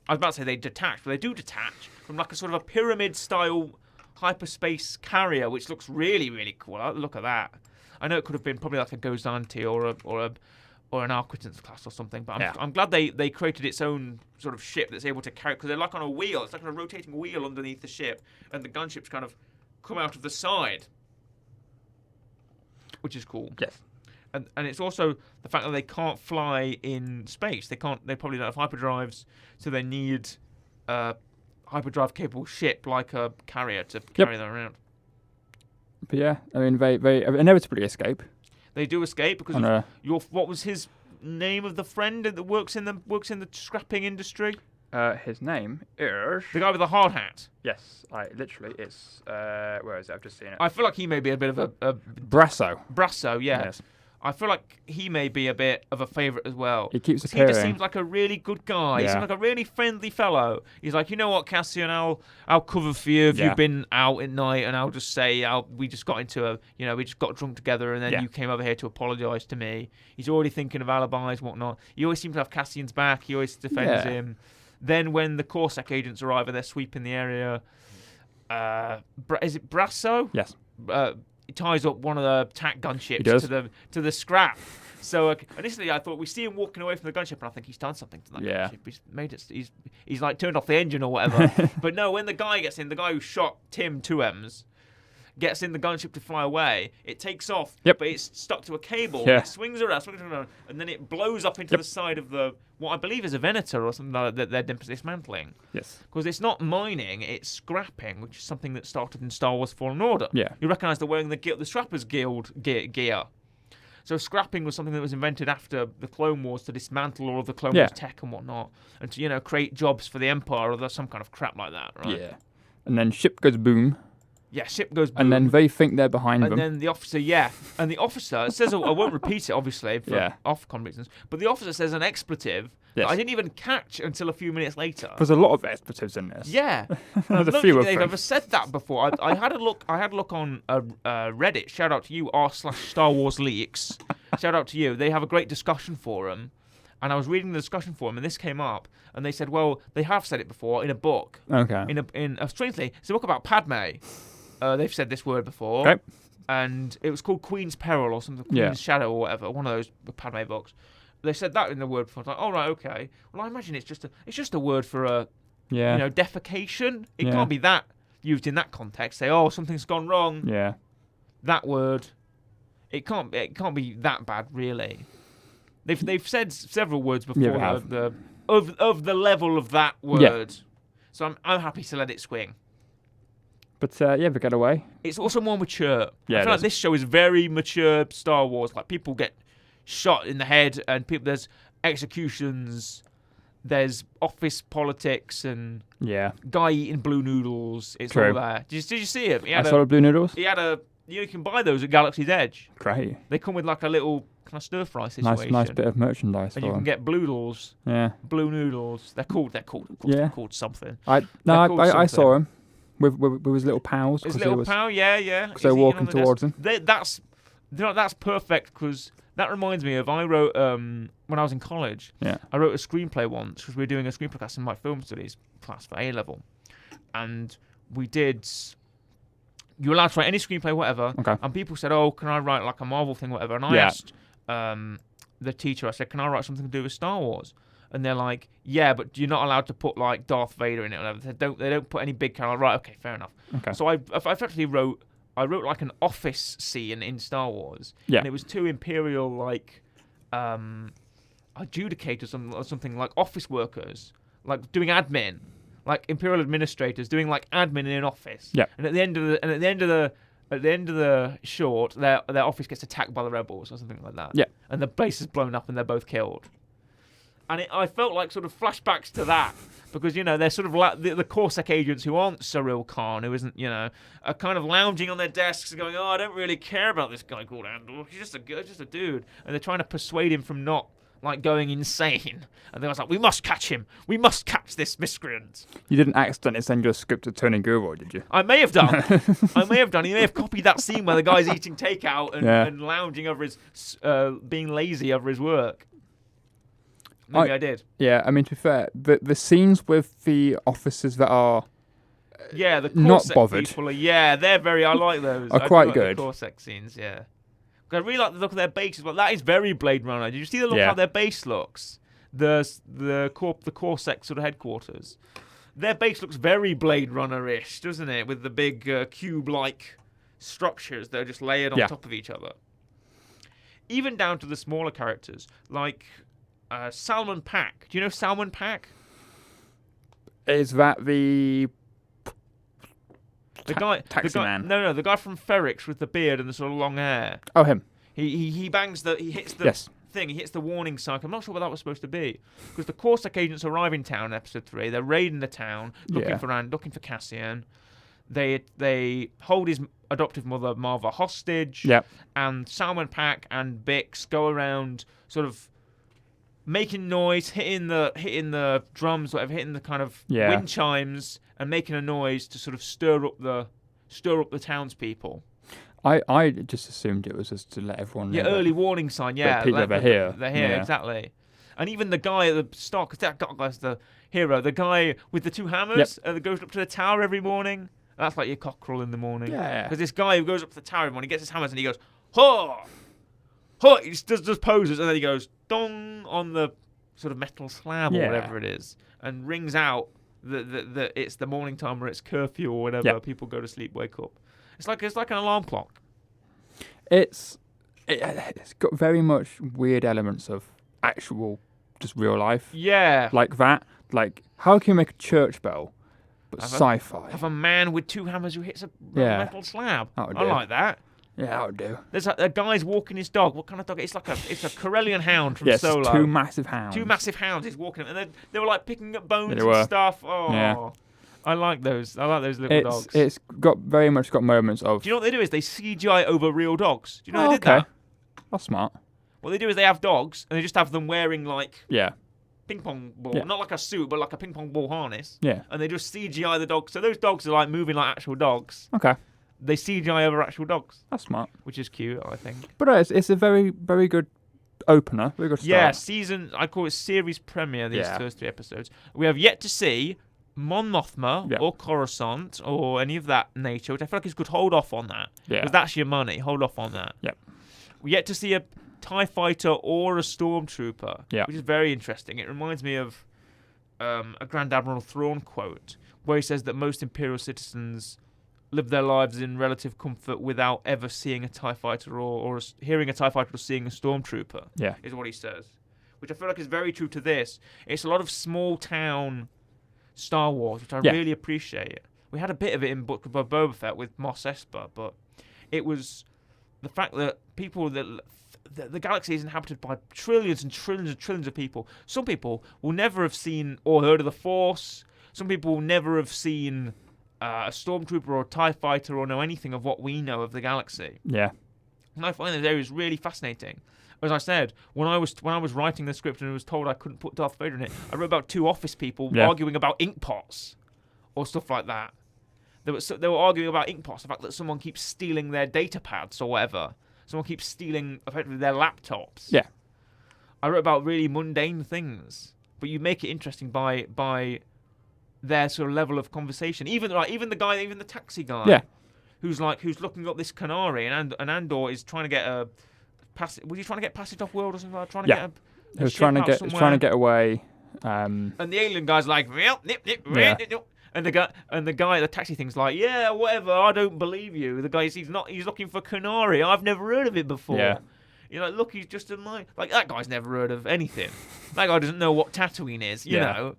about to say they detach, but they do detach from like a sort of a pyramid-style hyperspace carrier, which looks really, really cool. Look at that. I know it could have been probably like a Gozanti or an Arquitans class or something, but I'm glad they created its own sort of ship that's able to carry, because they're like on a wheel. It's like on a rotating wheel underneath the ship, and the gunships kind of come out of the side, which is cool. Yes. And it's also the fact that they can't fly in space. They probably don't have hyperdrives, so they need a hyperdrive capable ship like a carrier to carry them around. But yeah, I mean they inevitably escape. They do escape because of what was his name of the friend that works in the scrapping industry? His name is the guy with the hard hat. Yes, it's where is it? I've just seen it. I feel like he may be a bit of a Brasso. Brasso, yeah. Yes. I feel like he may be a bit of a favourite as well. He keeps appearing. He just seems like a really good guy. He seems like a really friendly fellow. He's like, you know what, Cassian, I'll cover for you if you've been out at night, and I'll just say we just got we just got drunk together, and then you came over here to apologise to me. He's already thinking of alibis and whatnot. He always seems to have Cassian's back. He always defends him. Then when the Corsac agents arrive and they're sweeping the area, is it Brasso? Yes. He ties up one of the TAC gunships to the scrap. So initially I thought we see him walking away from the gunship, and I think he's done something to that gunship. He's made it. He's like turned off the engine or whatever. But no, when the guy gets in, the guy who shot Tim 2Ms gets in the gunship to fly away. It takes off, but it's stuck to a cable. Yeah. It swings around, and then it blows up into the side of what I believe is a Venator or something like that they're dismantling. Yes. Because it's not mining, it's scrapping, which is something that started in Star Wars Fallen Order. Yeah. You recognise they're wearing the Scrappers Guild gear. So scrapping was something that was invented after the Clone Wars to dismantle all of the Clone Wars tech and whatnot, and to create jobs for the Empire or some kind of crap like that, right? Yeah. And then ship goes boom. Yeah, ship goes boom. And then they think they're behind them. And then the officer, and the officer says, I won't repeat it, obviously, for Ofcom reasons, but the officer says an expletive that I didn't even catch until a few minutes later. There's a lot of expletives in this. Yeah. There's a few of them. They've ever said that before. I had a look on Reddit. Shout out to you, r/Star Wars Leaks. Shout out to you. They have a great discussion forum. And I was reading the discussion forum, and this came up, and they said, well, they have said it before in a book. Okay. Strangely, it's a book about Padme. They've said this word before. Okay. And it was called Queen's Peril or something, Queen's Shadow or whatever, one of those Padme books. They said that in the word before. I was like, right, okay. Well, I imagine it's just a word for a defecation. It can't be that used in that context. Say, something's gone wrong. Yeah. That word. It can't be that bad, really. They've said several words before of the level of that word. Yeah. So I'm happy to let it swing. But they get away. It's also more mature. Yeah, I feel like this show is very mature Star Wars. Like, people get shot in the head, and there's executions, there's office politics, and guy eating blue noodles. It's all there. Did you see him? I saw the blue noodles. He had you can buy those at Galaxy's Edge. Great. They come with like a little kind of stir fry situation. Nice bit of merchandise. And you can get blue noodles. Yeah. Blue noodles. They're called. Of course, they're called something. I saw him with his little pals. His little pal, yeah. Because they're walking towards him. That's perfect, because That reminds me of I wrote when I was in college. Yeah. I wrote a screenplay once because we were doing a screenplay class in my film studies class for A level, and we did. You're allowed to write any screenplay, whatever. Okay. And people said, "Oh, can I write like a Marvel thing, whatever?" And I asked the teacher. I said, "Can I write something to do with Star Wars?" And they're like, "Yeah, but you're not allowed to put like Darth Vader in it." Or whatever. They don't put any big character. Right? Okay, fair enough. Okay. So I effectively wrote like an office scene in Star Wars. Yeah. And it was 2 Imperial like adjudicators or something, like office workers, like doing admin, like Imperial administrators doing like admin in an office. Yeah. And at the end of the short, their office gets attacked by the rebels or something like that. Yeah. And the base is blown up and they're both killed. And I felt like sort of flashbacks to that because, they're sort of like the Corsac agents who aren't Cyril Khan, who isn't, are kind of lounging on their desks and going, "Oh, I don't really care about this guy called Andor. He's just a dude." And they're trying to persuade him from not like going insane. And they was like, "We must catch him. We must catch this miscreant." You didn't accidentally send your script to Tony Gilroy, did you? I may have done. He may have copied that scene where the guy's eating takeout and lounging over his, being lazy over his work. Maybe I did. Yeah, I mean, to be fair, the scenes with the officers that are the not Corsac bothered. people I like those. Are I quite like good. The Corsac scenes, yeah. I really like the look of their base as well. That is very Blade Runner. Did you see the look how their base looks? The Corsac sort of headquarters. Their base looks very Blade Runner-ish, doesn't it? With the big cube-like structures that are just layered on top of each other. Even down to the smaller characters, like Salmon Pack. Do you know Salmon Pack? Is that the taxi man? No, the guy from Ferrix with the beard and the sort of long hair. Oh, him. He hits the thing. He hits the warning sign. I'm not sure what that was supposed to be because the Corsac agents arrive in town in episode 3. They're raiding the town, looking for Cassian. They hold his adoptive mother Marva hostage. Yep. And Salmon Pack and Bix go around sort of making noise, hitting the drums, whatever, hitting the kind of wind chimes, and making a noise to sort of stir up the townspeople. I just assumed it was just to let everyone know. Yeah, early warning sign. Yeah, people are here. They're here, exactly. And even the guy at the start, because that guy's the hero, the guy with the 2 hammers that goes up to the tower every morning. That's like your cockerel in the morning. Yeah. Because this guy who goes up to the tower every morning, he gets his hammers and he goes, "Ho! Ho!" He just does poses and then he goes, "Dong!" on the sort of metal slab or whatever it is, and rings out that it's the morning time or it's curfew or whatever. Yep. People go to sleep, wake up. It's like an alarm clock. It's got very much weird elements of actual, just real life. Yeah. Like that. Like, how can you make a church bell, but sci-fi? Have a man with 2 hammers who hits a metal slab. I like that. Yeah, that would do. There's a guy's walking his dog. What kind of dog? It's a Corellian hound from Solo. Yes, 2 massive hounds. 2 massive hounds. He's walking, and they were like picking up bones and stuff. Oh, yeah. I like those. I like those little dogs. It's very much got moments of. Do you know what they do? Is they CGI over real dogs. Do you know they did that? That's smart. What they do is they have dogs, and they just have them wearing like ping pong ball, Yeah. not like a suit, but like a ping pong ball harness. Yeah. And they just CGI the dogs. So those dogs are like moving like actual dogs. Okay. They CGI over actual dogs. That's smart. Which is cute, I think. But it's a very, very good opener. Very good start. Yeah, I call it series premiere, these first 3 episodes. We have yet to see Mon Mothma or Coruscant or any of that nature, which I feel like is good. Hold off on that. Yeah. Because that's your money. Hold off on that. Yep. We yet to see a TIE fighter or a stormtrooper, which is very interesting. It reminds me of a Grand Admiral Thrawn quote where he says that most Imperial citizens live their lives in relative comfort without ever seeing a TIE fighter or hearing a TIE fighter or seeing a stormtrooper, is what he says. Which I feel like is very true to this. It's a lot of small town Star Wars, which I really appreciate. We had a bit of it in Book of Boba Fett with Mos Espa, but it was the fact that people the galaxy is inhabited by trillions and trillions and trillions of people. Some people will never have seen or heard of the Force. Some people will never have seen a stormtrooper or a TIE fighter or know anything of what we know of the galaxy. Yeah. And I find those areas really fascinating. As I said, when I was writing the script and I was told I couldn't put Darth Vader in it, I wrote about 2 office people arguing about ink pots or stuff like that. They were arguing about ink pots, the fact that someone keeps stealing their data pads or whatever. someone keeps stealing effectively their laptops. Yeah. I wrote about really mundane things, but you make it interesting by their sort of level of conversation. Even the taxi guy. Yeah. Who's looking up this canary, and Andor is trying to get a passage. Was he trying to get passage off world or something? Trying to get he was trying to get away. And the alien guy's like, nip, Yeah. and the guy at the taxi thing's like, yeah, whatever. I don't believe you. The guy he's looking for canary. I've never heard of it before. Yeah. You're like, look, he's just a like that guy's never heard of anything. That guy doesn't know what Tatooine is. You know.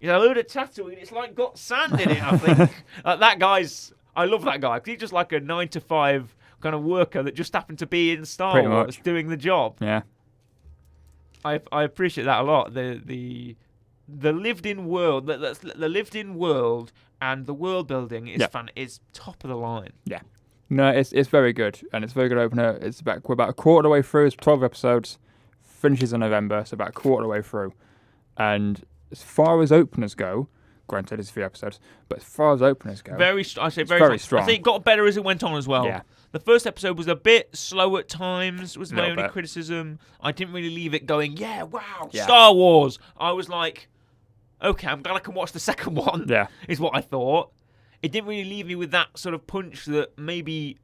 You know, heard of Tatooine. It's like got sand in it. I think that guy's. I love that guy because he's just like a 9-to-5 kind of worker that just happened to be in Star Wars doing the job. Yeah, I appreciate that a lot. The lived-in world, the lived-in world, and the world building is is top of the line. Yeah, no, it's very good, and it's a very good opener. We're about a quarter of the way through. It's 12 episodes, finishes in November, so about a quarter of the way through. And as far as openers go. Granted, it's 3 episodes, but as far as openers go, very strong. I think it got better as it went on as well. Yeah. The first episode was a bit slow at times, was my only bit. criticism. I didn't really leave it going, Star Wars. I was like, okay, I'm glad I can watch the second one, is what I thought. It didn't really leave me with that sort of punch that maybe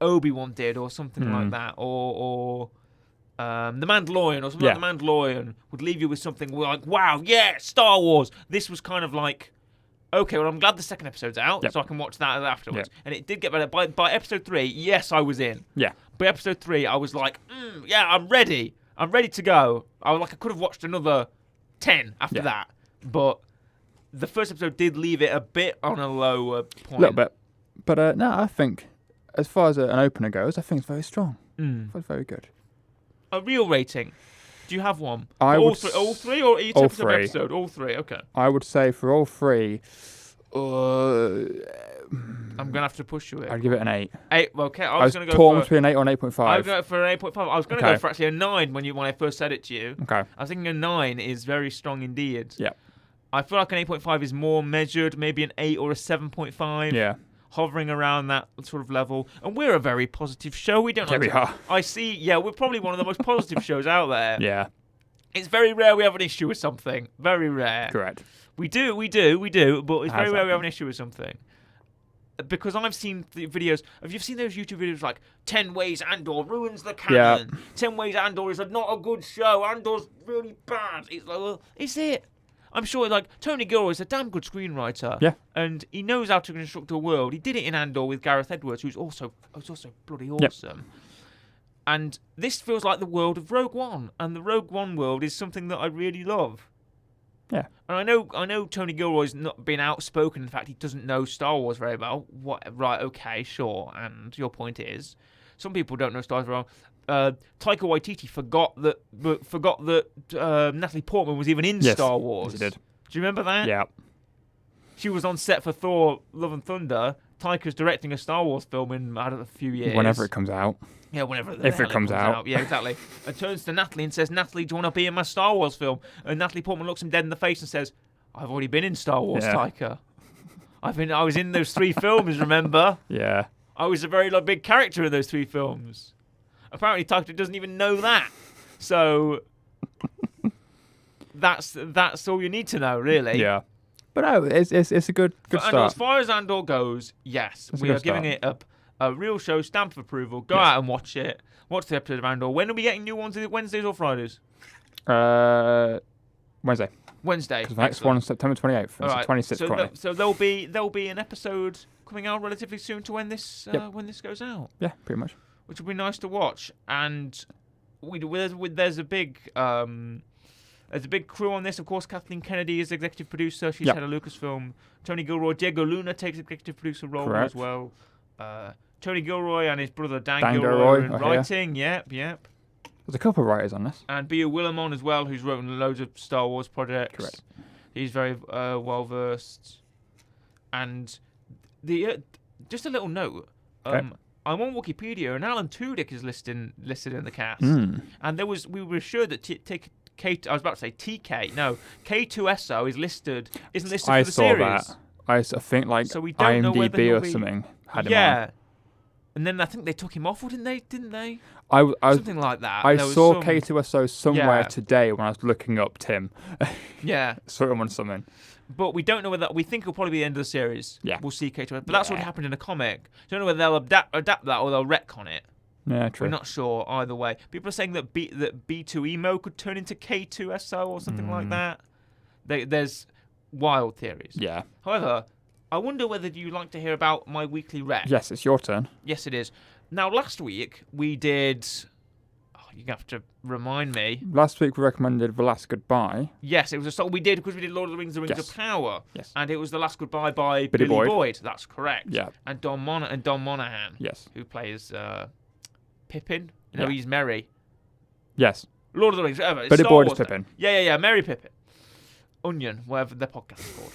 Obi-Wan did or something like that, or The Mandalorian or something like The Mandalorian would leave you with something like, wow, yeah, Star Wars. This was kind of like, okay, well, I'm glad the second episode's out, so I can watch that afterwards. And it did get better. By episode 3, yes, I was in. Yeah. By episode 3, I was like, I'm ready. I'm ready to go. I could have watched another 10 after that. But the first episode did leave it a bit on a lower point. A little bit. But no, I think, as far as an opener goes, I think it's very strong. It's very good. A real rating. Do you have one? All three or each episode? All 3, okay. I would say for all 3, I'm going to have to push you here. I'd give it an 8. 8, okay. I was going to go torn between an 8 or an 8.5. I was going for an 8.5. I was going to go for actually a 9 when I first said it to you. Okay. I was thinking a 9 is very strong indeed. Yeah. I feel like an 8.5 is more measured, maybe an 8 or a 7.5. Yeah. Hovering around that sort of level. And we're a very positive show. We don't we are. I see, we're probably one of the most positive shows out there. Yeah. It's very rare we have an issue with something. Very rare. Correct. We do, but it's very rare we have an issue with something. Because I've seen the videos. Have you seen those YouTube videos like 10 ways Andor ruins the canon? 10 ways Andor is not a good show. Andor's really bad. It's like, well, is it? I'm sure, like, Tony Gilroy is a damn good screenwriter. Yeah. And he knows how to construct a world. He did it in Andor with Gareth Edwards, who's also bloody awesome. Yep. And this feels like the world of Rogue One. And the Rogue One world is something that I really love. Yeah. And I know Tony Gilroy's not been outspoken. In fact, he doesn't know Star Wars very well. Right, okay, sure. And your point is, some people don't know Star Wars very well. Taika Waititi forgot that Natalie Portman was even in Star Wars. Yes, he did. Do you remember that? Yeah. She was on set for Thor: Love and Thunder. Taika's directing a Star Wars film in, I don't know, a few years. Whenever it comes out. Yeah, whenever if it comes out. Yeah, exactly. And turns to Natalie and says, Natalie, do you want to be in my Star Wars film? And Natalie Portman looks him dead in the face and says, I've already been in Star Wars, Taika. I was in those 3 films, remember? Yeah. I was a very big character in those 3 films. Apparently, Taika doesn't even know that. So that's all you need to know, really. Yeah. But no, it's a good start. As far as Andor goes, yes, we are giving it a real show, stamp of approval. Go out and watch it. Watch the episode of Andor. When are we getting new ones? Is it Wednesdays or Fridays? Wednesday. Wednesday. Because the next one is September 28th. All right. 26th currently. So there'll be an episode coming out relatively soon to when this goes out. Yeah, pretty much. Which will be nice to watch. And there's a big crew on this. Of course, Kathleen Kennedy is executive producer. She's head of Lucasfilm. Tony Gilroy, Diego Luna takes executive producer role as well. Tony Gilroy and his brother Dan Gilroy in writing. Yep. There's a couple of writers on this. And Bea Willimon as well, who's written loads of Star Wars projects. Correct. He's very well versed. And just a little note. I'm on Wikipedia, and Alan Tudyk is listed in the cast. And we were sure that I was about to say TK. No, K2SO isn't listed for the series. I saw that. I think so we don't know whether IMDb or something had him on. And then I think they took him off, didn't they? Something like that. I There was saw some... K2SO somewhere Yeah. today when I was looking up Tim. Yeah. Saw him on something. But we don't know whether... We think it'll probably be the end of the series. Yeah. We'll see K2SO. But that's already happened in a comic. Don't know whether they'll adapt that or they'll retcon it. Yeah, true. We're not sure either way. People are saying that B2 Emo could turn into K2SO or something like that. There's wild theories. Yeah. However, I wonder whether you'd like to hear about my weekly rec. Yes, it's your turn. Yes, it is. Now, last week we did... Oh, you're going to have to remind me. Last week we recommended The Last Goodbye. Yes, it was a song we did because we did Lord of the Rings, The Rings of Power. Yes. And it was The Last Goodbye by Billy Boyd. That's correct. Yeah. And Don Monaghan. Yes. Who plays Pippin. No, he's Merry. Yes. Lord of the Rings, whatever. Billy Boyd is Pippin. Yeah. Merry Pippin. Onion, whatever their podcast is called.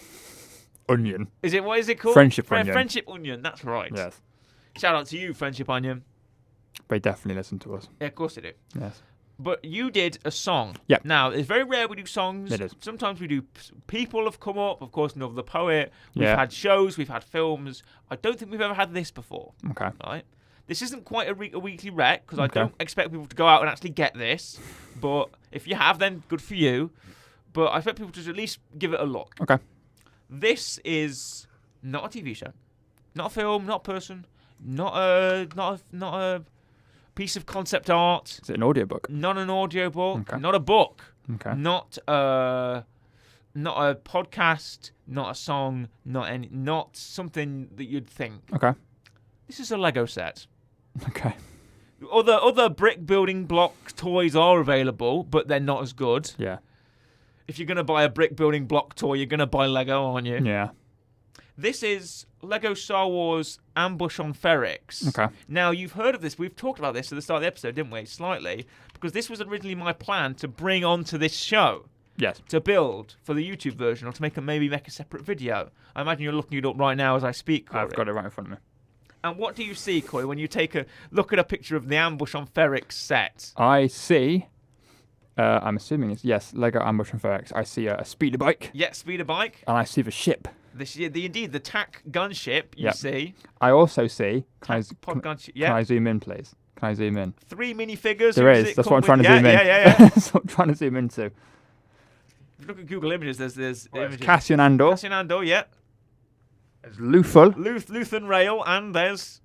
Onion. What is it called? Friendship Onion. Friendship Onion, that's right. Yes. Shout out to you, Friendship Onion. They definitely listen to us. Yeah, of course they do. Yes. But you did a song. Yeah. Now, it's very rare we do songs. It is. Sometimes we do... People have come up, of course, Nov the Poet. We've Yeah. had shows, we've had films. I don't think we've ever had this before. Okay. Right? This isn't quite a weekly rec, because I Okay. don't expect people to go out and actually get this. But if you have, then good for you. But I expect people to at least give it a look. Okay. This is not a TV show, not a film, not a person, not a piece of concept art. Is it an audiobook? Not an audiobook. Okay. Not a book. Okay. Not a podcast. Not a song. Not something that you'd think. Okay. This is a Lego set. Okay. Other brick building block toys are available, but they're not as good. Yeah. If you're gonna buy a brick building block toy, you're gonna buy Lego, aren't you? Yeah. This is Lego Star Wars Ambush on Ferrix. Okay. Now, you've heard of this. We've talked about this at the start of the episode, didn't we? Slightly. Because this was originally my plan to bring onto this show. Yes. To build for the YouTube version or to maybe make a separate video. I imagine you're looking it up right now as I speak, Corey. I've got it right in front of me. And what do you see, Corey, when you take a look at a picture of the Ambush on Ferrix set? I see... I'm assuming it's, yes, Lego Ambush on Ferrix. I see a speeder bike. Yeah, speeder bike. And I see the ship. The TAC gunship, you see. I also see... Gunship, yeah. Can I zoom in, please? Can I zoom in? 3 minifigures. There is. That's what I'm trying to zoom in. Yeah. That's what I'm trying to zoom into. If you look at Google Images, there's images. Cassian Andor. Cassian Andor, yeah. There's Luful. Luthen Rail, and there's...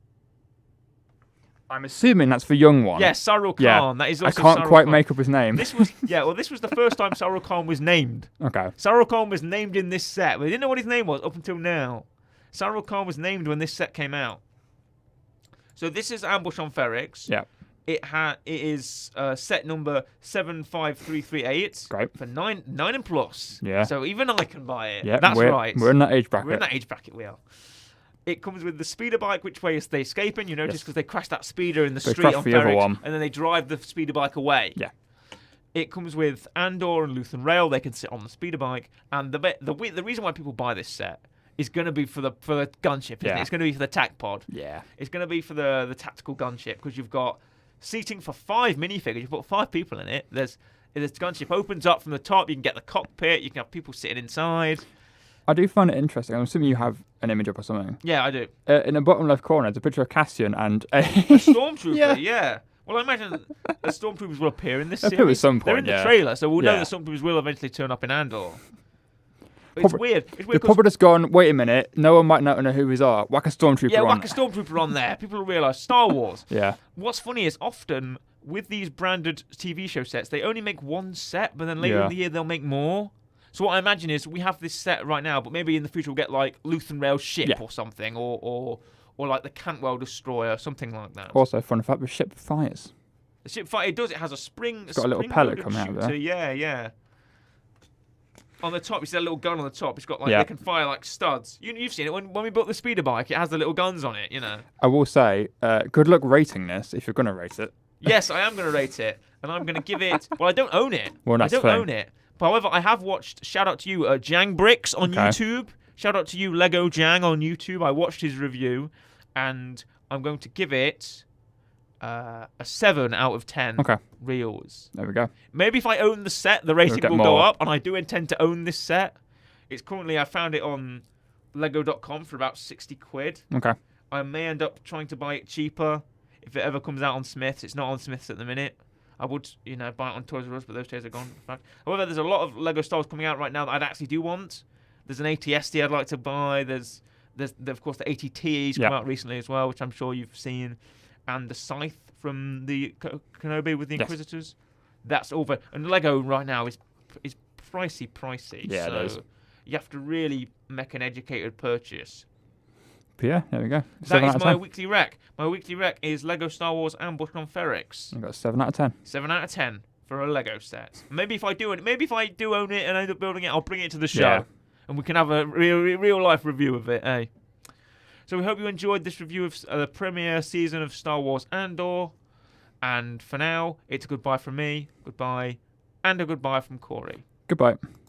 I'm assuming that's the young one. Yes, Sarull Khan. Yeah. That is also I can't Sarull quite Khan. make up his name. This was the first time Sarull Khan was named. Okay. Sarull Khan was named in this set. We didn't know what his name was up until now. Sarull Khan was named when this set came out. So this is Ambush on Ferrix. Yeah. It is set number 75338. Great. For 9 and plus. Yeah. So even I can buy it. Yeah. That's right. We're in that age bracket. We're in that age bracket, we are. It comes with the speeder bike, which way is they escaping? You notice because they crash that speeder in the street on the other Ferrix, one. and then they drive the speeder bike away. Yeah. It comes with Andor and Luthen Rail. They can sit on the speeder bike, and the reason why people buy this set is going to be for the gunship. Isn't it? It's going to be for the TAC pod. Yeah. It's going to be for the tactical gunship because you've got seating for 5 minifigures. You've got 5 people in it. This gunship opens up from the top. You can get the cockpit. You can have people sitting inside. I do find it interesting. I'm assuming you have an image up or something. Yeah, I do. In the bottom left corner, there's a picture of Cassian and a Stormtrooper. Yeah. Well, I imagine the Stormtroopers will appear in this series. Appear at some point, They're in the trailer, so we'll know the Stormtroopers will eventually turn up in Andor. But it's weird. They've probably just gone, wait a minute, no one might not know who these are. Whack a Stormtrooper on. Whack a Stormtrooper on there. People will realise Star Wars. Yeah. What's funny is often with these branded TV show sets, they only make one set, but then later in the year they'll make more. So what I imagine is we have this set right now, but maybe in the future we'll get like Luthen Rail ship or something, or like the Cantwell destroyer, something like that. Also, fun fact: the ship fires. The ship fire. It does. It has a spring. It's got a little pellet coming out of there. Yeah. On the top, you see that little gun on the top. It's got like they can fire like studs. You've seen it when we built the speeder bike. It has the little guns on it. You know. I will say, good luck rating this if you're going to rate it. Yes, I am going to rate it, and I'm going to give it. Well, I don't own it. Well, I don't own it. However, I have watched. Shout out to you, Jang Bricks on YouTube. Shout out to you, Lego Jang on YouTube. I watched his review, and I'm going to give it a 7 out of 10 reels. There we go. Maybe if I own the set, the rating will go up, and I do intend to own this set. It's currently, I found it on Lego.com for about 60 quid. Okay. I may end up trying to buy it cheaper if it ever comes out on Smiths. It's not on Smiths at the minute. I wowould, buy it on Toys R Us, but those days are gone. In fact, however, there's a lot of Lego Star Wars coming out right now that I'd actually do want. There's an AT-ST I'd like to buy. There's of course the AT-TE's come out recently as well, which I'm sure you've seen, and the Scythe from the Kenobi with the Inquisitors. That's all and Lego right now is pricey. Yeah, so it is. You have to really make an educated purchase. But yeah, there we go. That is my weekly rec. My weekly rec is Lego Star Wars Ambush on Ferrix. I got 7 out of 10. 7 out of 10 for a Lego set. Maybe if I do own it and end up building it, I'll bring it to the show, and we can have a real life review of it. So we hope you enjoyed this review of the premiere season of Star Wars Andor. And for now, it's a goodbye from me, goodbye, and a goodbye from Corey. Goodbye.